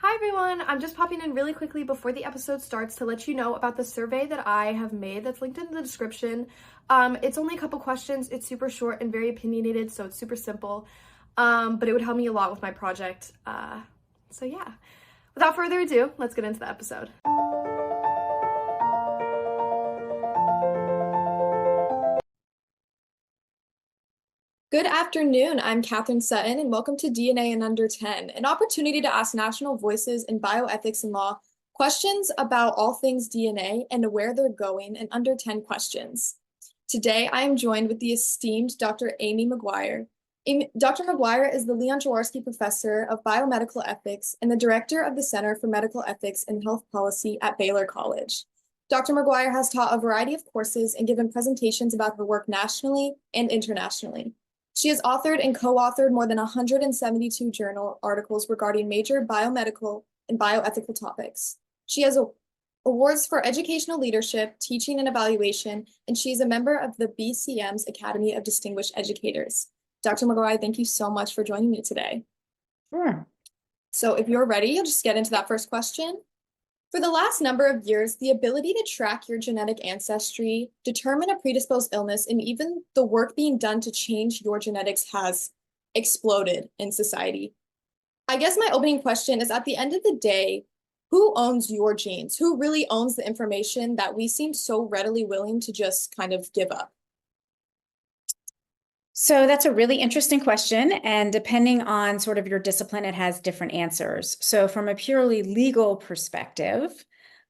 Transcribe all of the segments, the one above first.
Hi everyone, I'm just popping in really quickly before the episode starts to let you know about the survey that I have made that's linked in the description. It's only a couple questions, it's super short and very opinionated, so it's super simple, but it would help me a lot with my project. So yeah, without further ado, let's get into the episode. Good afternoon. I'm Katherine Sutton, and welcome to DNA in Under 10, an opportunity to ask national voices in bioethics and law questions about all things DNA and where they're going in under 10 questions. Today, I am joined with the esteemed Dr. Amy McGuire. Dr. McGuire is the Leon Jaworski Professor of Biomedical Ethics and the Director of the Center for Medical Ethics and Health Policy at Baylor College. Dr. McGuire has taught a variety of courses and given presentations about her work nationally and internationally. She has authored and co-authored more than 172 journal articles regarding major biomedical and bioethical topics. She has awards for educational leadership, teaching, and evaluation, and she is a member of the BCM's Academy of Distinguished Educators. Dr. McGuire, thank you so much for joining me today. Sure. So if you're ready, I'll just get into that first question. For the last number of years, the ability to track your genetic ancestry, determine a predisposed illness, and even the work being done to change your genetics has exploded in society. I guess my opening question is, at the end of the day, who owns your genes? Who really owns the information that we seem so readily willing to just kind of give up? So that's a really interesting question. And depending on sort of your discipline, it has different answers. So from a purely legal perspective,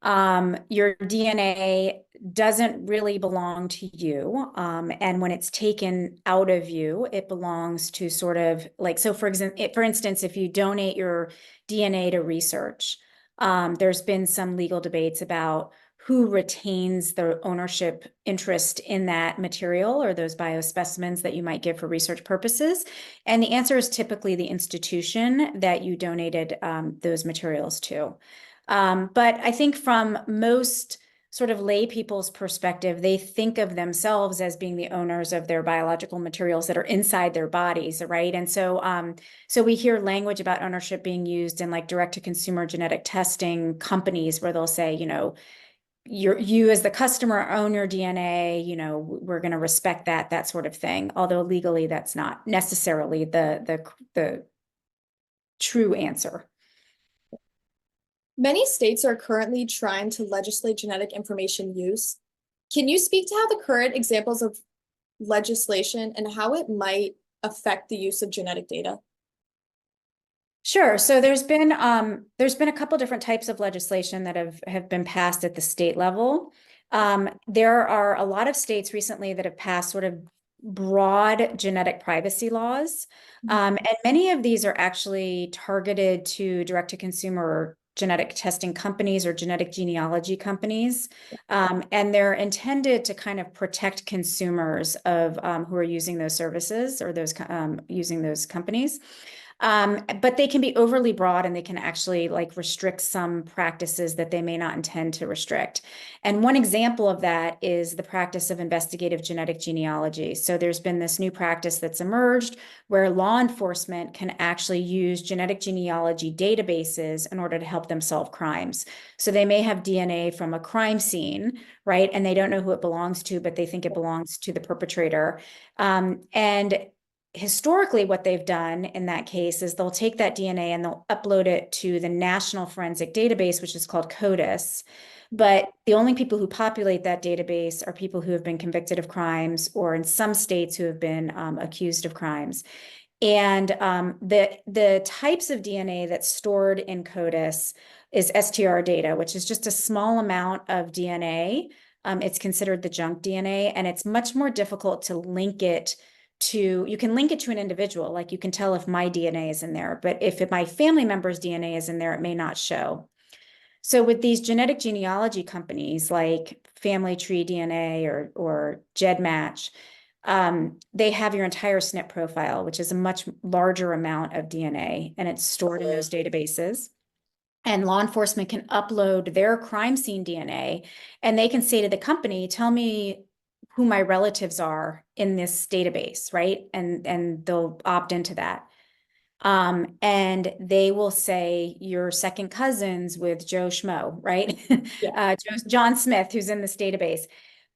your DNA doesn't really belong to you. And when it's taken out of you, it belongs to sort of like, so for instance, if you donate your DNA to research, there's been some legal debates about who retains the ownership interest in that material or those biospecimens that you might give for research purposes. And the answer is typically the institution that you donated those materials to. But I think from most sort of lay people's perspective, they think of themselves as being the owners of their biological materials that are inside their bodies, right? And so we hear language about ownership being used in like direct to consumer genetic testing companies where they'll say, you as the customer own your DNA, we're going to respect that sort of thing. Although legally that's not necessarily the true answer. Many states are currently trying to legislate genetic information use. Can you speak to how the current examples of legislation and how it might affect the use of genetic data? Sure. So there's been a couple different types of legislation that have been passed at the state level. There are a lot of states recently that have passed sort of broad genetic privacy laws. And many of these are actually targeted to direct-to-consumer genetic testing companies or genetic genealogy companies. And they're intended to kind of protect consumers of who are using those services or those using those companies. But they can be overly broad and they can actually like restrict some practices that they may not intend to restrict. And one example of that is the practice of investigative genetic genealogy. So there's been this new practice that's emerged where law enforcement can actually use genetic genealogy databases in order to help them solve crimes. So they may have DNA from a crime scene, right? And they don't know who it belongs to, but they think it belongs to the perpetrator. And historically, what they've done in that case is they'll take that DNA and they'll upload it to the National Forensic Database, which is called CODIS. But the only people who populate that database are people who have been convicted of crimes or in some states who have been accused of crimes. And the types of DNA that's stored in CODIS is STR data, which is just a small amount of DNA. It's considered the junk DNA, and it's much more difficult to link it to, you can link it to an individual, like you can tell if my DNA is in there, but if my family member's DNA is in there, it may not show. So with these genetic genealogy companies like Family Tree DNA or GEDmatch, they have your entire SNP profile, which is a much larger amount of DNA, and it's stored in those databases. And law enforcement can upload their crime scene DNA, and they can say to the company, tell me who my relatives are in this database, right? And they'll opt into that. And they will say you're second cousins with Joe Schmo, right? Yeah. John Smith, who's in this database.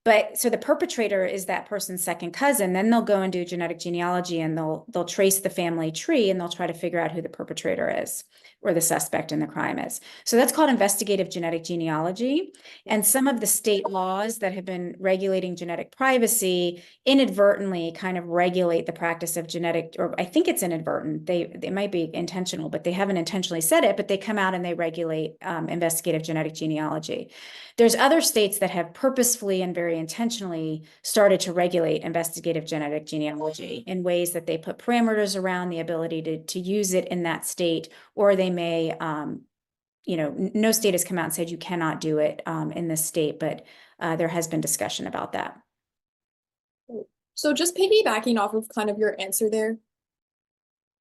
But so the perpetrator is that person's second cousin. Then they'll go and do genetic genealogy and they'll trace the family tree and they'll try to figure out who the perpetrator is or the suspect in the crime is. So that's called investigative genetic genealogy. And some of the state laws that have been regulating genetic privacy inadvertently kind of regulate the practice of genetic, or I think it's inadvertent. They might be intentional, but they haven't intentionally said it, but they come out and they regulate investigative genetic genealogy. There's other states that have purposefully and very intentionally started to regulate investigative genetic genealogy in ways that they put parameters around the ability to use it in that state, or they may, no state has come out and said you cannot do it in this state, but there has been discussion about that. So just piggybacking off of kind of your answer there,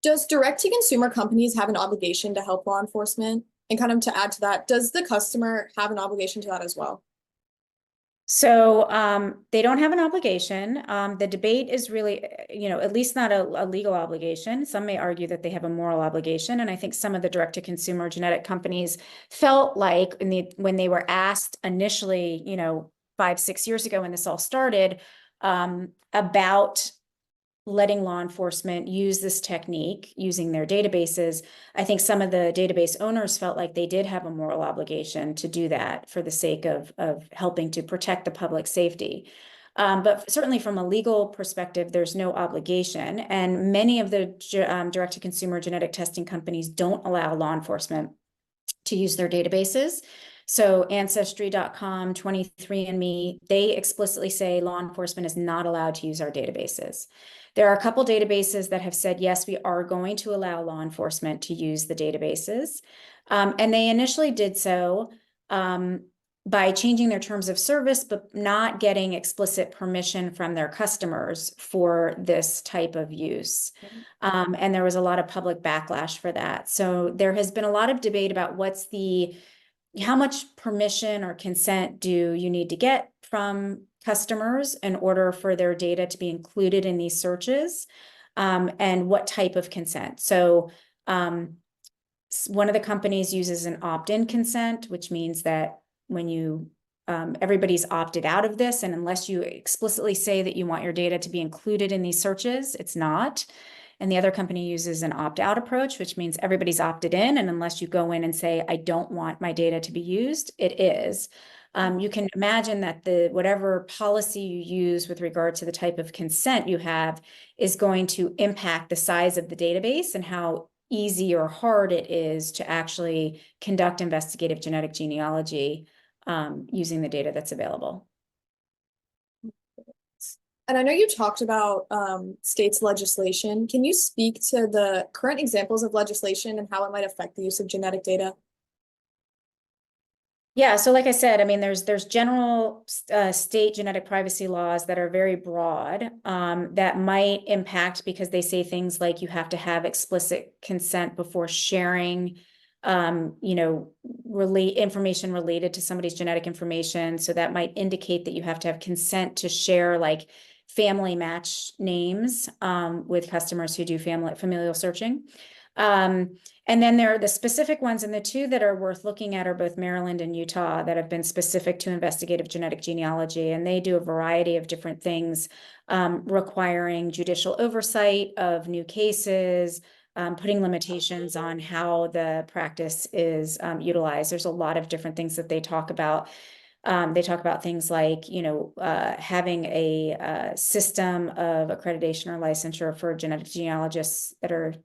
does direct-to-consumer companies have an obligation to help law enforcement? And kind of to add to that, does the customer have an obligation to that as well? So they don't have an obligation. The debate is really, at least not a legal obligation. Some may argue that they have a moral obligation. And I think some of the direct-to-consumer genetic companies felt like when they were asked initially, 5-6 years ago when this all started, about letting law enforcement use this technique using their databases, I think some of the database owners felt like they did have a moral obligation to do that for the sake of helping to protect the public safety. But certainly from a legal perspective, there's no obligation. And many of the direct-to-consumer genetic testing companies don't allow law enforcement to use their databases. So Ancestry.com, 23andMe, they explicitly say law enforcement is not allowed to use our databases. There are a couple databases that have said, yes, we are going to allow law enforcement to use the databases. And they initially did so by changing their terms of service, but not getting explicit permission from their customers for this type of use. And there was a lot of public backlash for that. So there has been a lot of debate about how much permission or consent do you need to get from customers in order for their data to be included in these searches, and what type of consent. So one of the companies uses an opt-in consent, which means that when everybody's opted out of this, and unless you explicitly say that you want your data to be included in these searches, it's not. And the other company uses an opt-out approach, which means everybody's opted in, and unless you go in and say, I don't want my data to be used, it is. You can imagine that whatever policy you use with regard to the type of consent you have is going to impact the size of the database and how easy or hard it is to actually conduct investigative genetic genealogy using the data that's available. And I know you talked about states' legislation. Can you speak to the current examples of legislation and how it might affect the use of genetic data? Yeah, so like I said, I mean, there's general state genetic privacy laws that are very broad that might impact because they say things like you have to have explicit consent before sharing, information related to somebody's genetic information. So that might indicate that you have to have consent to share like family match names with customers who do familial searching. And then there are the specific ones, and the two that are worth looking at are both Maryland and Utah that have been specific to investigative genetic genealogy, and they do a variety of different things requiring judicial oversight of new cases, putting limitations on how the practice is utilized. There's a lot of different things that they talk about. They talk about things like, having a system of accreditation or licensure for genetic genealogists that are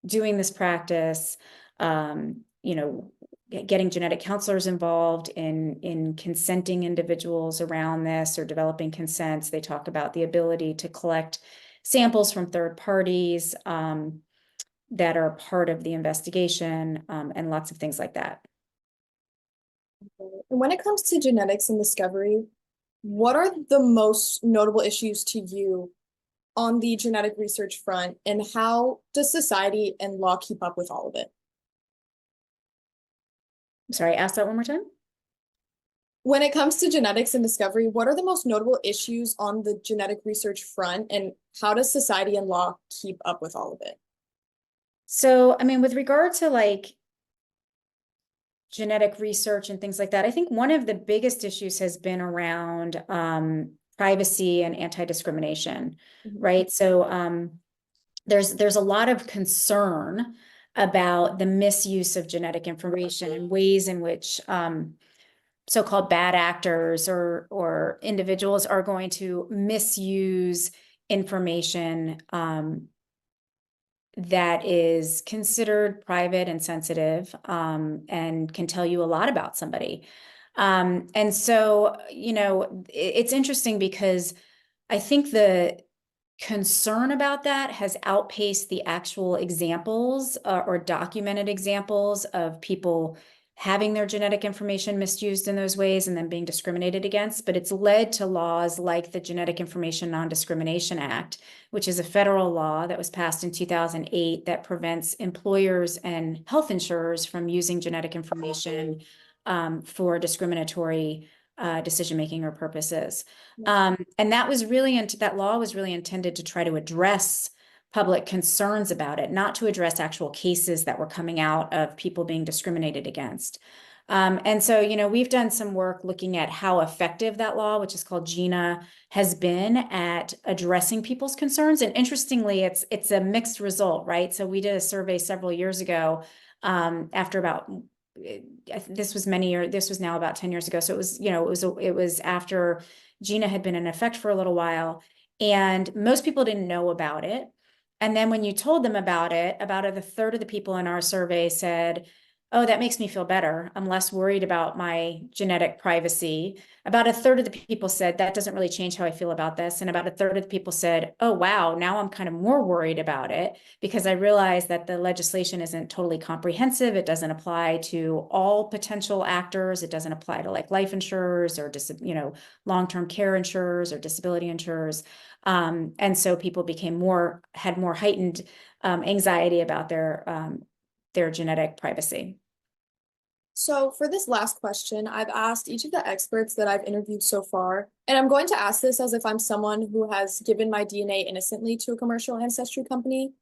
doing this practice, getting genetic counselors involved in consenting individuals around this or developing consents. They talk about the ability to collect samples from third parties that are part of the investigation, and lots of things like that. And when it comes to genetics and discovery, what are the most notable issues to you on the genetic research front, and how does society and law keep up with all of it? Sorry, ask that one more time. When it comes to genetics and discovery, what are the most notable issues on the genetic research front, and how does society and law keep up with all of it? So, I mean, with regard to like genetic research and things like that, I think one of the biggest issues has been around privacy and anti-discrimination, Mhm. right? So there's a lot of concern about the misuse of genetic information and ways in which so-called bad actors or individuals are going to misuse information that is considered private and sensitive, and can tell you a lot about somebody. And so, it's interesting because I think the concern about that has outpaced the actual examples or documented examples of people having their genetic information misused in those ways and then being discriminated against. But it's led to laws like the Genetic Information Non-Discrimination Act, which is a federal law that was passed in 2008 that prevents employers and health insurers from using genetic information for discriminatory decision-making or purposes. And that law was really intended to try to address public concerns about it, not to address actual cases that were coming out of people being discriminated against. And so, we've done some work looking at how effective that law, which is called GINA, has been at addressing people's concerns. And interestingly, it's a mixed result, right? So we did a survey several years ago, after about this was now about 10 years ago. So it was after GINA had been in effect for a little while, and most people didn't know about it. And then when you told them about it, about a third of the people in our survey said, "Oh, that makes me feel better. I'm less worried about my genetic privacy." About a third of the people said, "That doesn't really change how I feel about this." And about a third of the people said, "Oh, wow, now I'm kind of more worried about it because I realize that the legislation isn't totally comprehensive. It doesn't apply to all potential actors. It doesn't apply to like life insurers or long-term care insurers or disability insurers." And so people had more heightened anxiety about their genetic privacy. So for this last question, I've asked each of the experts that I've interviewed so far, and I'm going to ask this as if I'm someone who has given my DNA innocently to a commercial ancestry company.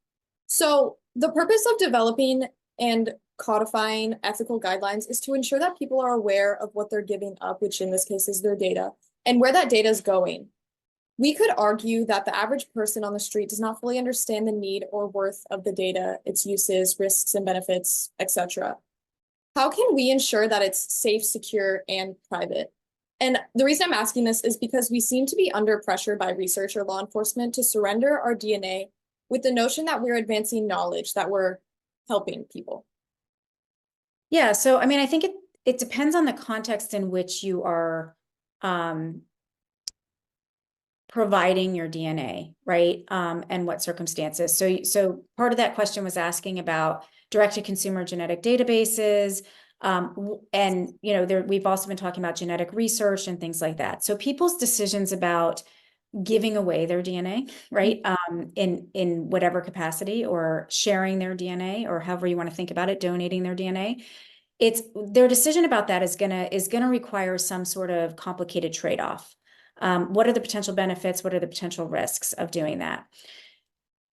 So the purpose of developing and codifying ethical guidelines is to ensure that people are aware of what they're giving up, which in this case is their data, and where that data is going. We could argue that the average person on the street does not fully understand the need or worth of the data, its uses, risks and benefits, etc. How can we ensure that it's safe, secure, and private? And the reason I'm asking this is because we seem to be under pressure by research or law enforcement to surrender our DNA with the notion that we're advancing knowledge, that we're helping people. Yeah, so I mean, I think it depends on the context in which you are providing your DNA, right? And what circumstances. So part of that question was asking about direct-to-consumer genetic databases. And we've also been talking about genetic research and things like that. So people's decisions about giving away their DNA, right? In whatever capacity, or sharing their DNA, or however you want to think about it, donating their DNA. It's their decision about that is gonna require some sort of complicated trade-off. What are the potential benefits? What are the potential risks of doing that?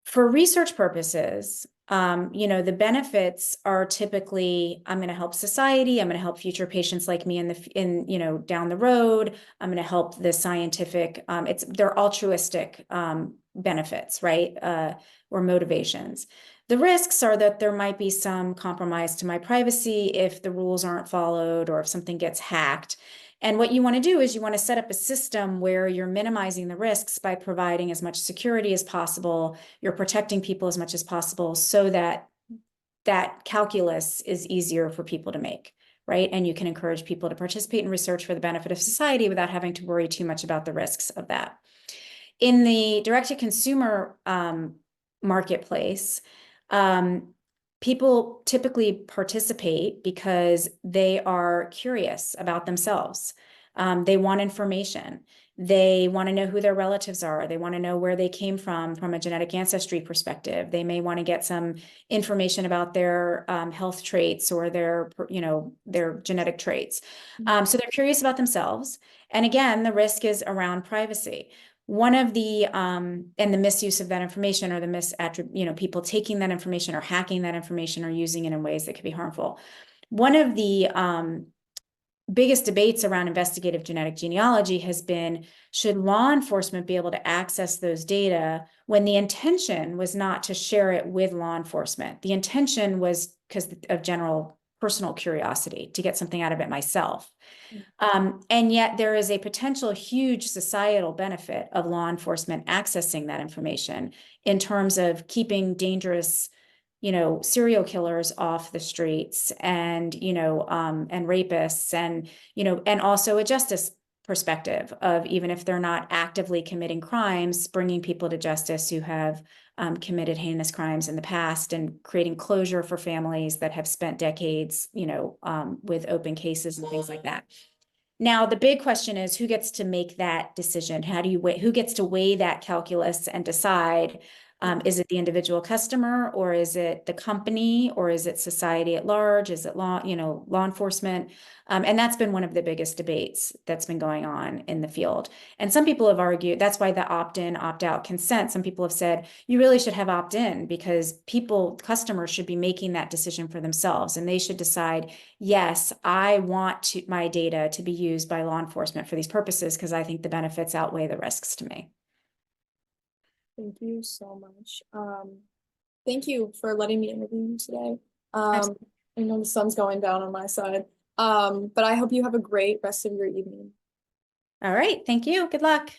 For research purposes, the benefits are typically, I'm going to help society. I'm going to help future patients like me down the road. I'm going to help the scientific. They're altruistic benefits, right? Or motivations. The risks are that there might be some compromise to my privacy if the rules aren't followed or if something gets hacked. And what you want to do is you want to set up a system where you're minimizing the risks by providing as much security as possible. You're protecting people as much as possible so that that calculus is easier for people to make, right? And you can encourage people to participate in research for the benefit of society without having to worry too much about the risks of that. In the direct-to-consumer marketplace, people typically participate because they are curious about themselves. They want information. They want to know who their relatives are. They want to know where they came from a genetic ancestry perspective. They may want to get some information about their health traits or their genetic traits. So they're curious about themselves. And again, the risk is around privacy. One of the and the misuse of that information, or the people taking that information or hacking that information or using it in ways that could be harmful. One of the biggest debates around investigative genetic genealogy has been, should law enforcement be able to access those data, when the intention was not to share it with law enforcement. The intention was because of general personal curiosity, to get something out of it myself. And yet there is a potential huge societal benefit of law enforcement accessing that information in terms of keeping dangerous, serial killers off the streets, and, and rapists, and, and also a justice perspective of, even if they're not actively committing crimes, bringing people to justice who have committed heinous crimes in the past, and creating closure for families that have spent decades, with open cases and things like that. Now, the big question is, who gets to make that decision? How do you weigh, who gets to weigh that calculus and decide, is it the individual customer, or is it the company, or is it society at large? Is it law enforcement? And that's been one of the biggest debates that's been going on in the field. And some people have argued, that's why the opt-in, opt-out consent, some people have said, you really should have opt-in, because customers should be making that decision for themselves, and they should decide, yes, I want my data to be used by law enforcement for these purposes, because I think the benefits outweigh the risks to me. Thank you so much. Thank you for letting me interview you today. I know the sun's going down on my side. But I hope you have a great rest of your evening. All right. Thank you. Good luck.